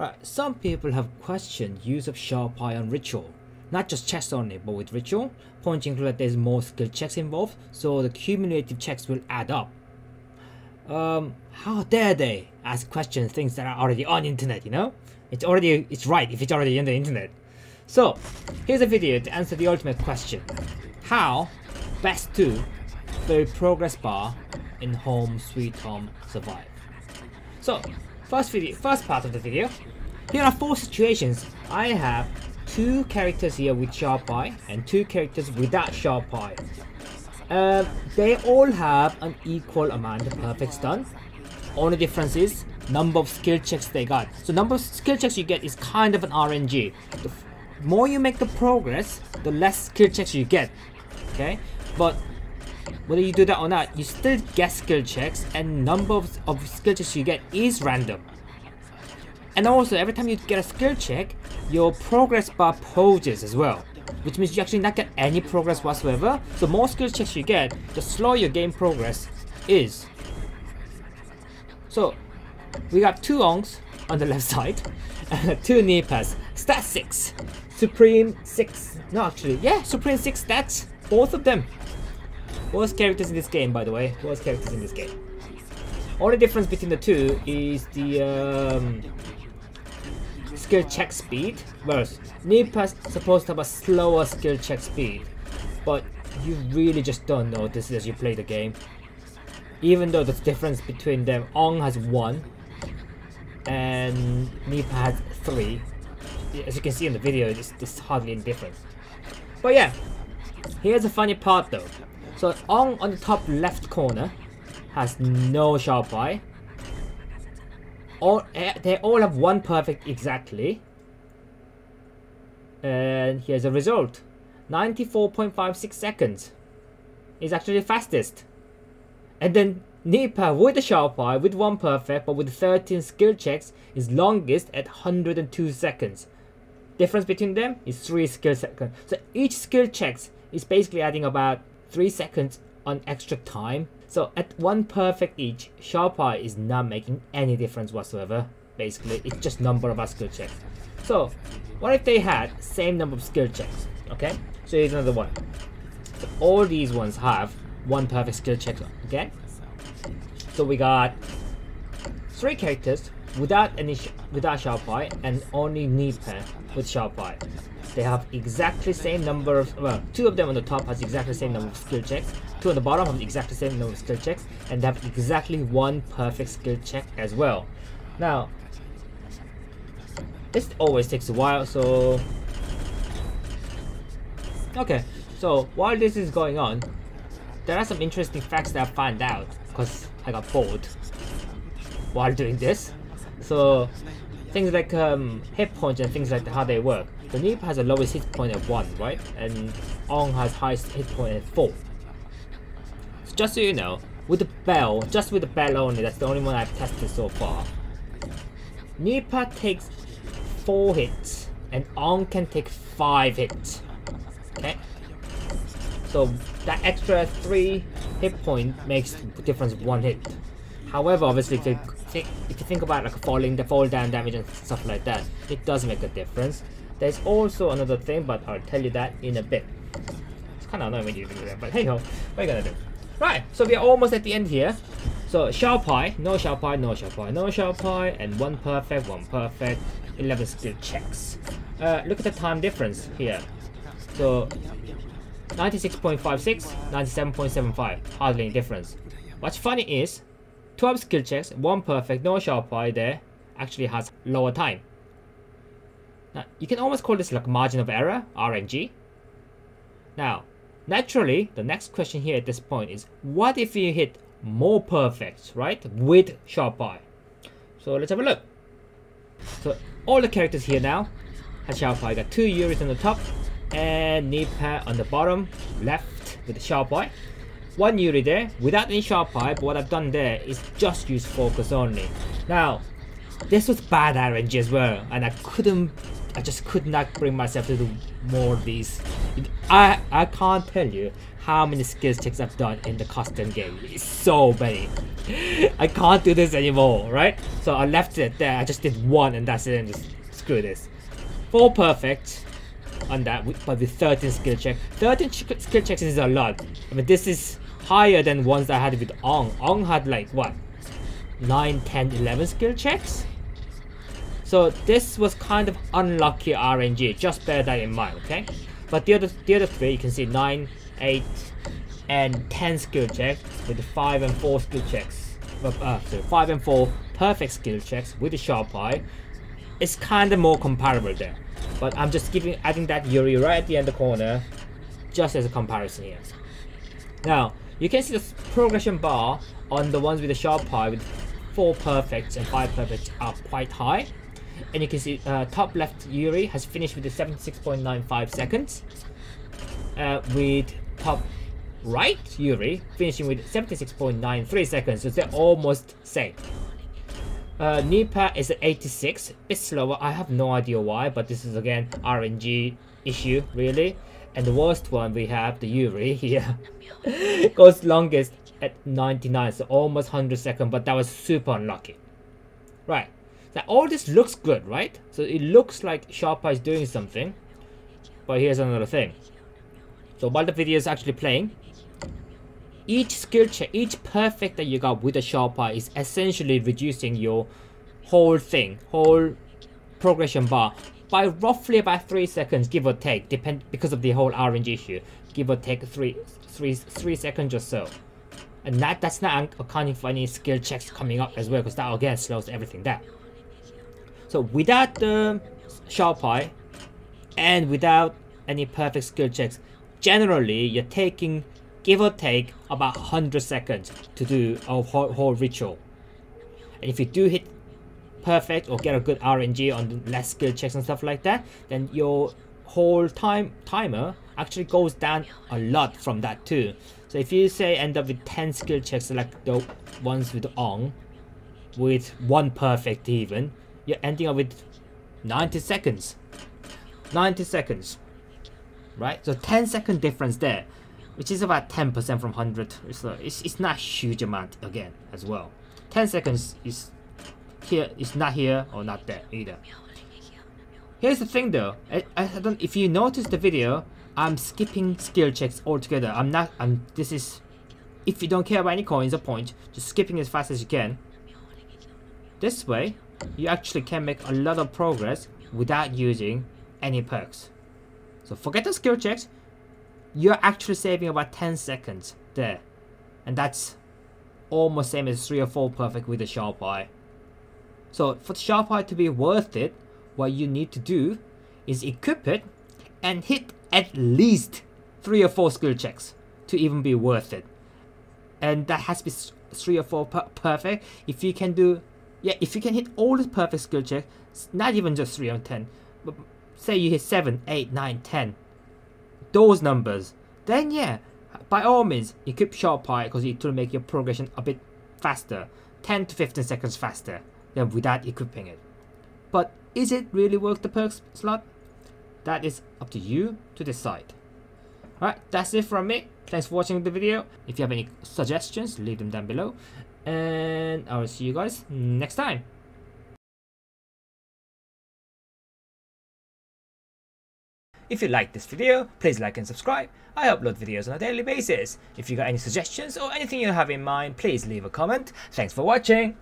Right, some people have questioned use of sharp eye on ritual. Not just checks only, but with ritual, pointing to that there's more skill checks involved, so the cumulative checks will add up. How dare they ask questions, things that are already on the internet, you know? It's right if it's already on the internet. So, here's a video to answer the ultimate question. How best to build progress bar in Home Sweet Home Survive. So, first part of the video. Here are 4 situations. I have 2 characters here with sharp eye and 2 characters without sharp eye. They all have an equal amount of perfects done. Only difference is number of skill checks they got. So number of skill checks you get is kind of an RNG. The more you make the progress, the less skill checks you get. Okay, but whether you do that or not, you still get skill checks, and number of skill checks you get is random. And also, every time you get a skill check, your progress bar poses as well, which means you actually not get any progress whatsoever. So more skill checks you get, the slower your game progress is. So we got 2 Ongs on the left side, 2 Nipas, stat 6, Supreme 6, no actually, yeah, Supreme 6 stats, both of them. Worst characters in this game, by the way, worst characters in this game. Only difference between the 2 is the skill check speed. Whereas Nipa's supposed to have a slower skill check speed, but you really just don't notice it as you play the game. Even though the difference between them, Ong has 1 and Nipa has 3. As you can see in the video, there's hardly any difference. But yeah, here's the funny part though. So Ong on the top left corner has no sharp eye. They all have 1 perfect exactly. And here's the result. 94.56 seconds is actually the fastest. And then Nipa with the sharp eye with 1 perfect but with 13 skill checks is longest at 102 seconds. Difference between them is 3 skill seconds. So each skill checks is basically adding about 3 seconds on extra time. So at 1 perfect each, sharp eye is not making any difference whatsoever. Basically, it's just number of our skill checks. So what if they had same number of skill checks? Okay, so here's another one. So all these ones have 1 perfect skill check. Okay, so we got 3 characters without sharp eye and only Nipa with sharp eye. They have exactly same number of, well, 2 of them on the top has exactly the same number of skill checks, 2 on the bottom have exactly the same number of skill checks, and they have exactly 1 perfect skill check as well. Now, this always takes a while, so okay, so while this is going on, there are some interesting facts that I found out because I got bored while doing this. So things like hit points and things like how they work. The Nipa has the lowest hit point at 1, right? And Ong has highest hit point at 4. So just so you know, with the bell, just with the bell only, that's the only one I've tested so far. Nipa takes 4 hits and Ong can take 5 hits. Okay? So that extra 3 hit point makes the difference 1 hit. However, obviously if you think about like fall down damage and stuff like that, it does make a difference. There's also another thing, but I'll tell you that in a bit. It's kind of annoying when you do that, but hey ho, what are you gonna do? Right, so we are almost at the end here. So sharp eye, no sharp eye, no sharp eye, no sharp eye, and 1 perfect, 1 perfect, 11 skill checks. Look at the time difference here. So 96.56, 97.75, hardly any difference. What's funny is 12 skill checks, 1 perfect, no sharp eye there, actually has lower time. Now, you can almost call this like margin of error, RNG. Now, naturally, the next question here at this point is, what if you hit more perfects, right, with sharp eye? So let's have a look. So all the characters here now have sharp eye. Got 2 Yuris on the top and Nipa on the bottom left with the sharp eye. 1 Yuri there without any sharp eye, but what I've done there is just use focus only. Now, this was bad RNG as well, and I couldn't I just could not bring myself to do more of these. I can't tell you how many skills checks I've done in the custom game. It's so many. I can't do this anymore, right? So I left it there. I just did one and that's it, and just screw this. 4 perfect on that, but with 13 skill checks. 13 skill checks is a lot. I mean, this is higher than ones I had with Ong. Ong had like what? 9, 10, 11 skill checks? So this was kind of unlucky RNG, just bear that in mind, okay? But the other 3, you can see 9, 8, and 10 skill checks with the 5 and 4 skill checks. So 5 and 4 perfect skill checks with the sharp eye. It's kind of more comparable there. But I'm just adding that Yuri right at the end of the corner, just as a comparison here. Now, you can see the progression bar on the ones with the sharp eye with 4 perfects and 5 perfects are quite high. And you can see top left Yuri has finished with the 76.95 seconds. With top right Yuri finishing with 76.93 seconds, so they're almost same. Nipa is at 86, a bit slower. I have no idea why, but this is again RNG issue really. And the worst one we have, the Yuri here, goes longest at 99, so almost 100 seconds, but that was super unlucky. Right, now all this looks good, right? So it looks like Sharpa is doing something, but here's another thing. So while the video is actually playing, each skill check, each perfect that you got with the Sharpa is essentially reducing your whole progression bar by roughly about 3 seconds, give or take, because of the whole RNG issue, give or take 3 seconds or so. And that's not accounting for any skill checks coming up as well, because that again slows everything down. So without the sharp eye and without any perfect skill checks, generally you're taking, give or take, about 100 seconds to do a whole ritual. And if you do hit perfect or get a good RNG on the less skill checks and stuff like that, then your whole timer actually goes down a lot from that too. So if you say end up with 10 skill checks like the ones with Ong, with 1 perfect even, you're ending up with 90 seconds. 90 seconds. Right? So 10-second difference there, which is about 10% from 100. So it's not a huge amount again as well. 10 seconds is here, it's not here or not there either. Here's the thing though, if you notice the video, I'm skipping skill checks altogether. This is, if you don't care about any coins or points, just skipping as fast as you can. This way, you actually can make a lot of progress without using any perks. So forget the skill checks, you're actually saving about 10 seconds there. And that's almost same as 3 or 4 perfect with the sharp eye. So for the sharp eye to be worth it, what you need to do is equip it and hit at least 3 or 4 skill checks to even be worth it. And that has to be 3 or 4 perfect. If you can do, if you can hit all the perfect skill checks, not even just 3 or 10, but say you hit 7, 8, 9, 10, those numbers, then yeah, by all means, equip sharp eye because it will make your progression a bit faster, 10 to 15 seconds faster than without equipping it. But is it really worth the perks slot? That is up to you to decide. Alright, that's it from me. Thanks for watching the video. If you have any suggestions, leave them down below. And I will see you guys next time. If you like this video, please like and subscribe. I upload videos on a daily basis. If you got any suggestions or anything you have in mind, please leave a comment. Thanks for watching.